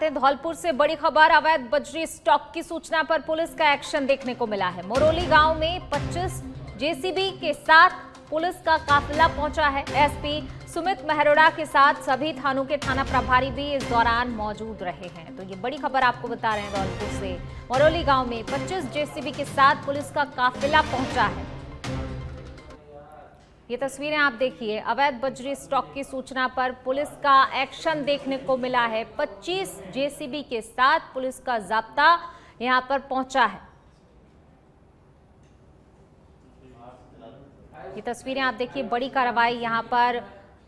दें धौलपुर से बड़ी खबर। अवैध बजरी स्टॉक की सूचना पर पुलिस का एक्शन देखने को मिला है। मोरोली गांव में 25 जेसीबी के साथ पुलिस का काफिला पहुंचा है। एसपी सुमित मेहरोड़ा के साथ सभी थानों के थाना प्रभारी भी इस दौरान मौजूद रहे हैं। तो ये बड़ी खबर आपको बता रहे हैं धौलपुर से। मोरोली गांव में 25 जेसीबी के साथ पुलिस का काफिला पहुंचा है। ये तस्वीरें आप देखिए। अवैध बजरी स्टॉक की सूचना पर पुलिस का एक्शन देखने को मिला है। 25 जेसीबी के साथ पुलिस का जाब्ता यहां पर पहुंचा है। ये तस्वीरें आप देखिए। बड़ी कार्रवाई यहां पर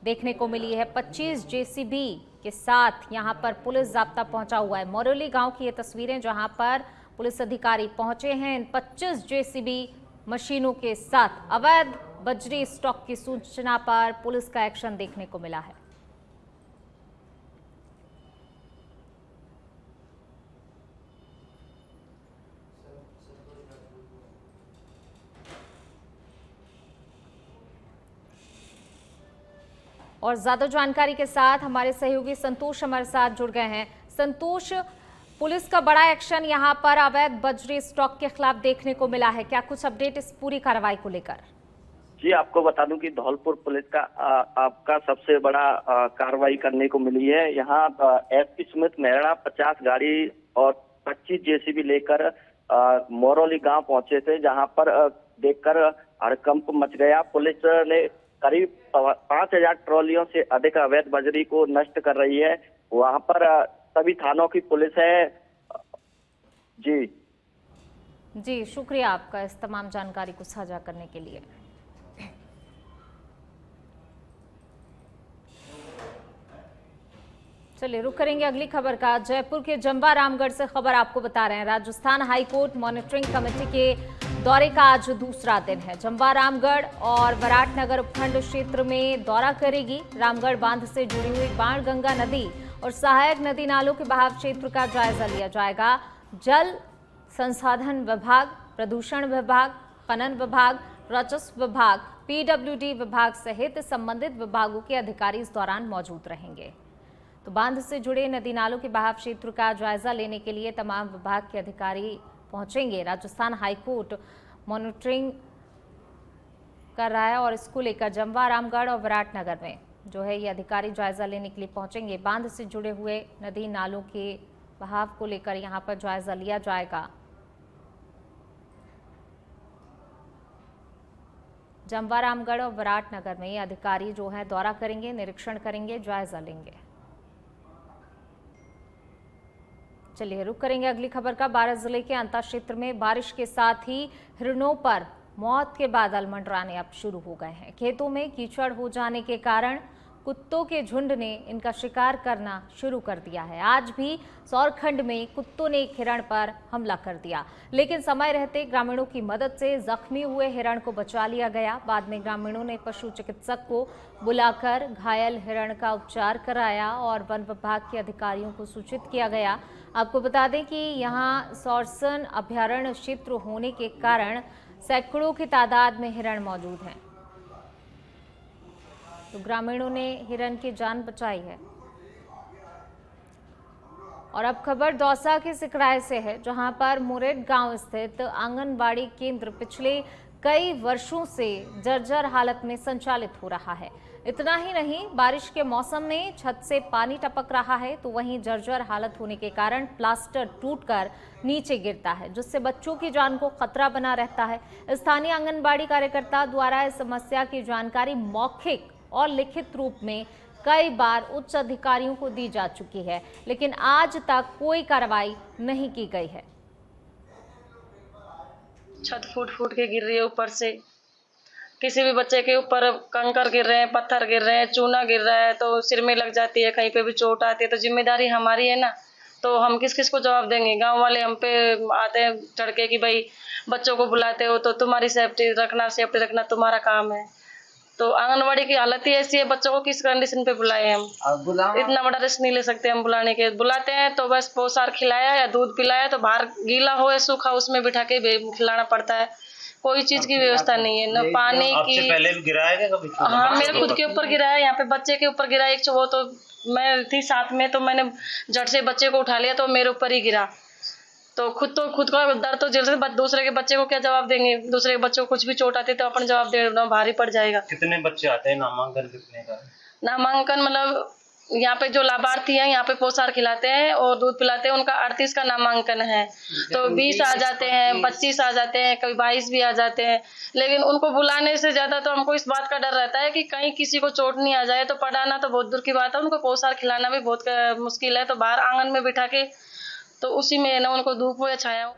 देखने को मिली है। 25 जेसीबी के साथ यहां पर पुलिस जाब्ता पहुंचा हुआ है। मोरोली गांव की ये तस्वीरें जहां पर पुलिस अधिकारी पहुंचे हैं। इन 25 जेसीबी मशीनों के साथ अवैध बजरी स्टॉक की सूचना पर पुलिस का एक्शन देखने को मिला है। और ज्यादा जानकारी के साथ हमारे सहयोगी संतोष हमारे साथ जुड़ गए हैं। संतोष, पुलिस का बड़ा एक्शन यहां पर अवैध बजरी स्टॉक के खिलाफ देखने को मिला है, क्या कुछ अपडेट इस पूरी कार्रवाई को लेकर? जी, आपको बता दूं कि धौलपुर पुलिस का आपका सबसे बड़ा कार्रवाई करने को मिली है। यहाँ एसपी सुमित मेहरा 50 गाड़ी और 25 जेसीबी लेकर मोरोली गांव पहुंचे थे, जहां पर देखकर हड़कंप मच गया। पुलिस ने करीब 5000 ट्रॉलियों से अधिक अवैध बजरी को नष्ट कर रही है। वहां पर सभी थानों की पुलिस है। जी, शुक्रिया आपका इस तमाम जानकारी को साझा करने के लिए। चलिए रुक करेंगे अगली खबर का। जयपुर के जंबा रामगढ़ से खबर आपको बता रहे हैं। राजस्थान हाईकोर्ट मॉनिटरिंग कमेटी के दौरे का आज दूसरा दिन है। जंबा रामगढ़ और विराटनगर उपखंड क्षेत्र में दौरा करेगी। रामगढ़ बांध से जुड़ी हुई बाणगंगा नदी और सहायक नदी नालों के बहाव क्षेत्र का जायजा लिया जाएगा। जल संसाधन विभाग, प्रदूषण विभाग, खनन विभाग, राजस्व विभाग, पीडब्ल्यूडी विभाग सहित संबंधित विभागों के अधिकारी इस दौरान मौजूद रहेंगे। तो बांध से जुड़े नदी नालों के बहाव क्षेत्र का जायजा लेने के लिए तमाम विभाग के अधिकारी पहुंचेंगे। राजस्थान हाईकोर्ट मॉनिटरिंग कर रहा है और इसको लेकर जंबा रामगढ़ और विराटनगर में जो है ये अधिकारी जायजा लेने के लिए पहुंचेंगे। बांध से जुड़े हुए नदी नालों के बहाव को लेकर यहां पर जायजा लिया जाएगा। जंबा रामगढ़ और विराटनगर में ये अधिकारी जो है दौरा करेंगे, निरीक्षण करेंगे, जायजा लेंगे। चलिए रुक करेंगे अगली खबर का। बारां जिले के अंता क्षेत्र में बारिश के साथ ही हिरणों पर मौत के बादल मंडराने अब शुरू हो गए हैं। खेतों में कीचड़ हो जाने के कारण कुत्तों के झुंड ने इनका शिकार करना शुरू कर दिया है। आज भी सौरखंड में कुत्तों ने एक हिरण पर हमला कर दिया, लेकिन समय रहते ग्रामीणों की मदद से जख्मी हुए हिरण को बचा लिया गया। बाद में ग्रामीणों ने पशु चिकित्सक को बुलाकर घायल हिरण का उपचार कराया और वन विभाग के अधिकारियों को सूचित किया गया। आपको बता दें कि यहाँ सौरसन अभयारण्य क्षेत्र होने के कारण सैकड़ों की तादाद में हिरण मौजूद हैं। तो ग्रामीणों ने हिरण की जान बचाई है। और अब खबर दौसा के सिकराय से है, जहां पर मुरेड गांव स्थित आंगनबाड़ी केंद्र पिछले कई वर्षों से जर्जर हालत में संचालित हो रहा है। इतना ही नहीं, बारिश के मौसम में छत से पानी टपक रहा है, तो वहीं जर्जर हालत होने के कारण प्लास्टर टूटकर नीचे गिरता है, जिससे बच्चों की जान को खतरा बना रहता है। स्थानीय आंगनबाड़ी कार्यकर्ता द्वारा इस समस्या की जानकारी मौखिक और लिखित रूप में कई बार उच्च अधिकारियों को दी जा चुकी है, लेकिन आज तक कोई कार्रवाई नहीं की गई है। छत फूट फूट के गिर रही है ऊपर से। किसी भी बच्चे के ऊपर कंकर गिर रहे हैं, पत्थर गिर रहे हैं, चूना गिर रहा है तो सिर में लग जाती है, कहीं पे भी चोट आती है। तो जिम्मेदारी हमारी है ना, तो हम किस किस को जवाब देंगे? गांव वाले हम पे आते हैं चढ़ के कि भाई बच्चों को बुलाते हो तो तुम्हारी सेफ्टी रखना तुम्हारा काम है। तो आंगनबाड़ी की हालत ही ऐसी है, बच्चों को किस कंडीशन पे बुलाए हम? इतना बड़ा रिस्क नहीं ले सकते हम बुलाने के। बुलाते हैं तो बस पोसार खिलाया या दूध पिलाया, तो बाहर गीला हो या सूखा उसमें बिठा के खिलाना पड़ता है। कोई चीज की व्यवस्था नहीं है, न पानी की। पहले भी गिराया क्या कभी? हाँ, मेरे खुद के ऊपर गिरा है, यहाँ पे बच्चे के ऊपर गिरा है। एक वो तो मैं थी साथ में, तो मैंने झट से बच्चे को उठा लिया तो मेरे ऊपर ही गिरा। तो खुद का दर्द तो जेल से, दूसरे के बच्चे को क्या जवाब देंगे? दूसरे के बच्चों को कुछ भी चोट आती तो अपन जवाब देना भारी पड़ जाएगा। कितने बच्चे आते हैं? नामांकन कितने का? नामांकन मतलब यहाँ पे जो लाभार्थी हैं यहाँ पे पोषाहार खिलाते हैं और दूध पिलाते हैं, उनका 38 का नामांकन है। तो 20 आ जाते हैं, 25 आ जाते हैं, कभी 22 भी आ जाते हैं। लेकिन उनको बुलाने से ज्यादा तो हमको इस बात का डर रहता है कि कहीं किसी को चोट नहीं आ जाए। तो पढ़ाना तो बहुत दूर की बात है, उनको पोषाहार खिलाना भी बहुत मुश्किल है। तो बाहर आंगन में बिठा के तो उसी में ना उनको धूप हो या छाया हो।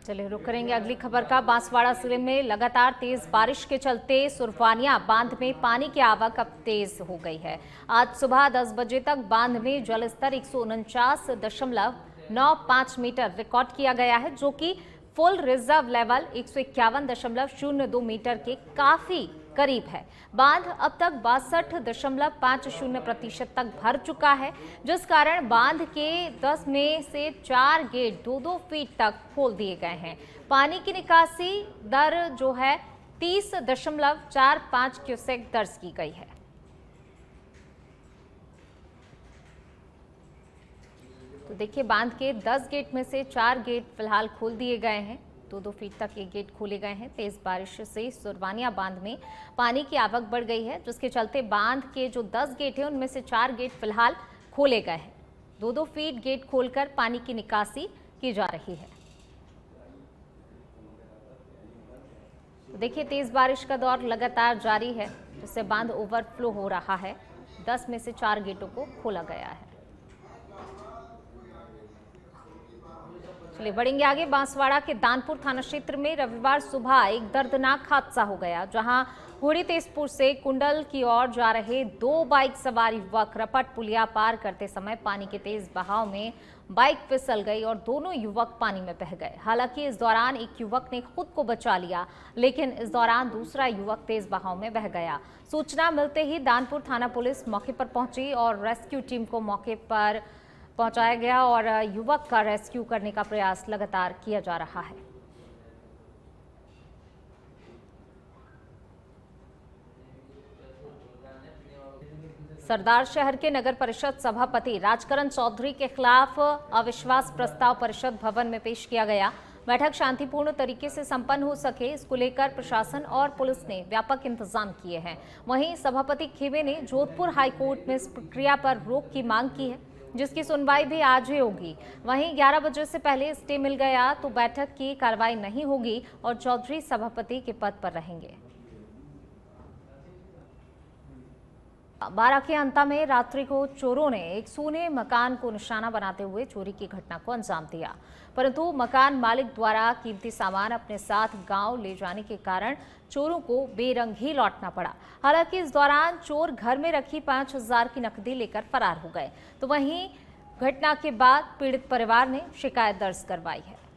चलिए रुक करेंगे अगली खबर का। बांसवाड़ा जिले में लगातार तेज बारिश के चलते सुरवानिया बांध में पानी की आवक अब तेज हो गई है। आज सुबह 10 बजे तक बांध में जलस्तर 149.95 मीटर रिकॉर्ड किया गया है, जो कि फुल रिजर्व लेवल 151.02 मीटर के काफी करीब है। बांध अब तक 62.50% तक भर चुका है, जिस कारण बांध के 10 में से 4 गेट 2-2 फीट तक खोल दिए गए हैं। पानी की निकासी दर जो है 30.45 क्यूसेक दर्ज की गई है। तो देखिए, बांध के 10 गेट में से 4 गेट फिलहाल खोल दिए गए हैं, 2-2 फीट तक ये गेट खोले गए हैं। तेज बारिश से सुरवानिया बांध में पानी की आवक बढ़ गई है, जिसके चलते बांध के जो 10 गेट हैं उनमें से 4 गेट फिलहाल खोले गए हैं। 2-2 फीट गेट खोलकर पानी की निकासी की जा रही है। तो देखिए, तेज बारिश का दौर लगातार जारी है, जिससे बांध ओवरफ्लो हो रहा है। 10 में से 4 गेटों को खोला गया है। चलिए बढ़ेंगे आगे। बांसवाड़ा के दानपुर थाना क्षेत्र में रविवार सुबह एक दर्दनाक हादसा हो गया, जहां हुड़ी तेजपुर से कुंडल की ओर जा रहे 2 बाइक सवार युवक रपट पुलिया पार करते समय पानी के तेज बहाव में बाइक फिसल गई और दोनों युवक पानी में बह गए। हालांकि इस दौरान एक युवक ने खुद को बचा लिया, लेकिन इस दौरान दूसरा युवक तेज बहाव में बह गया। सूचना मिलते ही दानपुर थाना पुलिस मौके पर पहुंची और रेस्क्यू टीम को मौके पर पहुंचाया गया और युवक का रेस्क्यू करने का प्रयास लगातार किया जा रहा है। सरदार शहर के नगर परिषद सभापति राजकरण चौधरी के खिलाफ अविश्वास प्रस्ताव परिषद भवन में पेश किया गया। बैठक शांतिपूर्ण तरीके से संपन्न हो सके, इसको लेकर प्रशासन और पुलिस ने व्यापक इंतजाम किए हैं। वहीं सभापति खेमे ने जोधपुर हाईकोर्ट में इस प्रक्रिया पर रोक की मांग की है, जिसकी सुनवाई भी आज ही होगी। वहीं 11 बजे से पहले स्टे मिल गया तो बैठक की कार्रवाई नहीं होगी और चौधरी सभापति के पद पर रहेंगे। 12 के अंत में रात्रि को चोरों ने एक सूने मकान को निशाना बनाते हुए चोरी की घटना को अंजाम दिया, परंतु मकान मालिक द्वारा कीमती सामान अपने साथ गांव ले जाने के कारण चोरों को बेरंग ही लौटना पड़ा। हालांकि इस दौरान चोर घर में रखी 5000 की नकदी लेकर फरार हो गए। तो वहीं घटना के बाद पीड़ित परिवार ने शिकायत दर्ज करवाई है।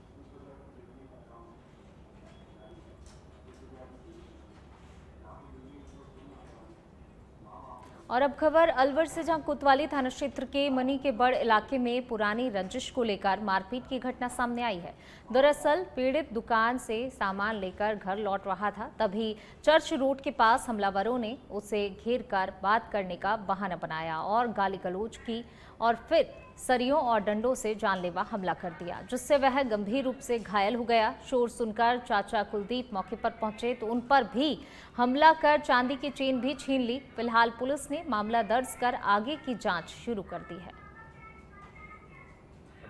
और अब खबर अलवर से, जहां कोतवाली थाना क्षेत्र के मनी के बड़ इलाके में पुरानी रंजिश को लेकर मारपीट की घटना सामने आई है। दरअसल पीड़ित दुकान से सामान लेकर घर लौट रहा था, तभी चर्च रोड के पास हमलावरों ने उसे घेर कर बात करने का बहाना बनाया और गाली गलौज की और फिर सरियों और डंडों से जानलेवा हमला कर दिया, जिससे वह गंभीर रूप से घायल हो गया। शोर सुनकर चाचा कुलदीप मौके पर पहुंचे तो उन पर भी हमला कर चांदी की चेन भी छीन ली। फिलहाल पुलिस ने मामला दर्ज कर आगे की जांच शुरू कर दी है।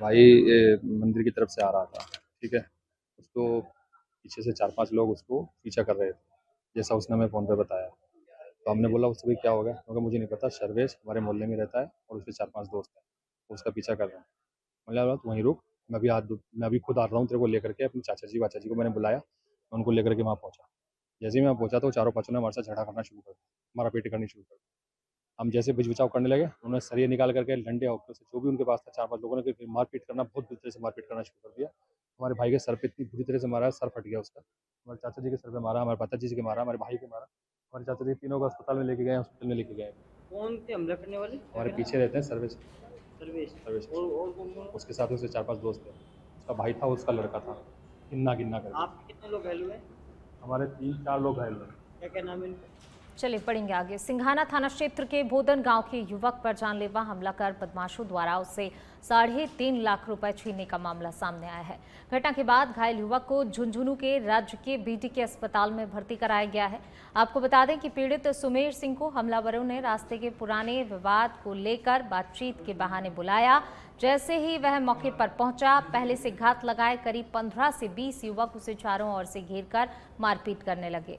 भाई मंदिर की तरफ से आ रहा था, ठीक है, उसको पीछे से 4-5 लोग उसको पीछा कर रहे थे, जैसा उसने हमें फ़ोन पे बताया। तो हमने बोला उससे भी क्या हो गया, क्योंकि मुझे नहीं पता। सर्वेश हमारे मोहल्ले में रहता है और उसके 4-5 दोस्त हैं, उसका पीछा कर रहे हैं। मैंने बोला तो वहीं रुक, मैं अभी खुद आ रहा हूँ तेरे को लेकर के। अपने चाचा जी को मैंने बुलाया, मैं उनको लेकर के वहाँ पहुँचा। जैसे ही मैं पहुँचा तो 4-5 ने हमारे साथ झगड़ा करना शुरू कर दिया, मारा पीटी करनी शुरू कर दी। हम जैसे बिच बचाव करने लगे, उन्होंने सरिये निकाल करके डंडे और जो भी उनके पास था 4-5 लोगों ने मारपीट करना, बहुत बुरी तरह से मारपीट करना शुरू कर दिया। हमारे भाई के सर पे इतनी बुरी तरह से मारा, सर फट गया उसका। हमारे चाचा जी के सर पे मारा, हमारे पिताजी जी के मारा, हमारे भाई के मारा। हमारे चाचा जी तीनों को अस्पताल में लेके गए, हॉस्पिटल में लेके गए। कौन थे हमला करने वाले? हमारे पीछे रहते हैं सर्वेश। सर्वेश और कौन कौन? उसके साथ उसके 4-5 दोस्त थे, उसका भाई था, उसका लड़का था। गिन्ना कर आप कितने लोग घायल हुए? हमारे 3-4 लोग घायल हुए। क्या क्या नाम है इनका? चलिए पढ़ेंगे आगे। सिंघाना थाना क्षेत्र के बोधन गांव के युवक पर जानलेवा हमला कर बदमाशों द्वारा उससे 3.5 लाख रुपए छीनने का मामला सामने आया है। घटना के बाद घायल युवक को झुंझुनू के राजकीय बीडीके अस्पताल में भर्ती कराया गया है। आपको बता दें कि पीड़ित सुमेर सिंह को हमलावरों ने रास्ते के पुराने विवाद को लेकर बातचीत के बहाने बुलाया। जैसे ही वह मौके पर पहुंचा, पहले से घात लगाए करीब 15 से 20 युवक उसे चारों ओर से घेरकर मारपीट करने लगे।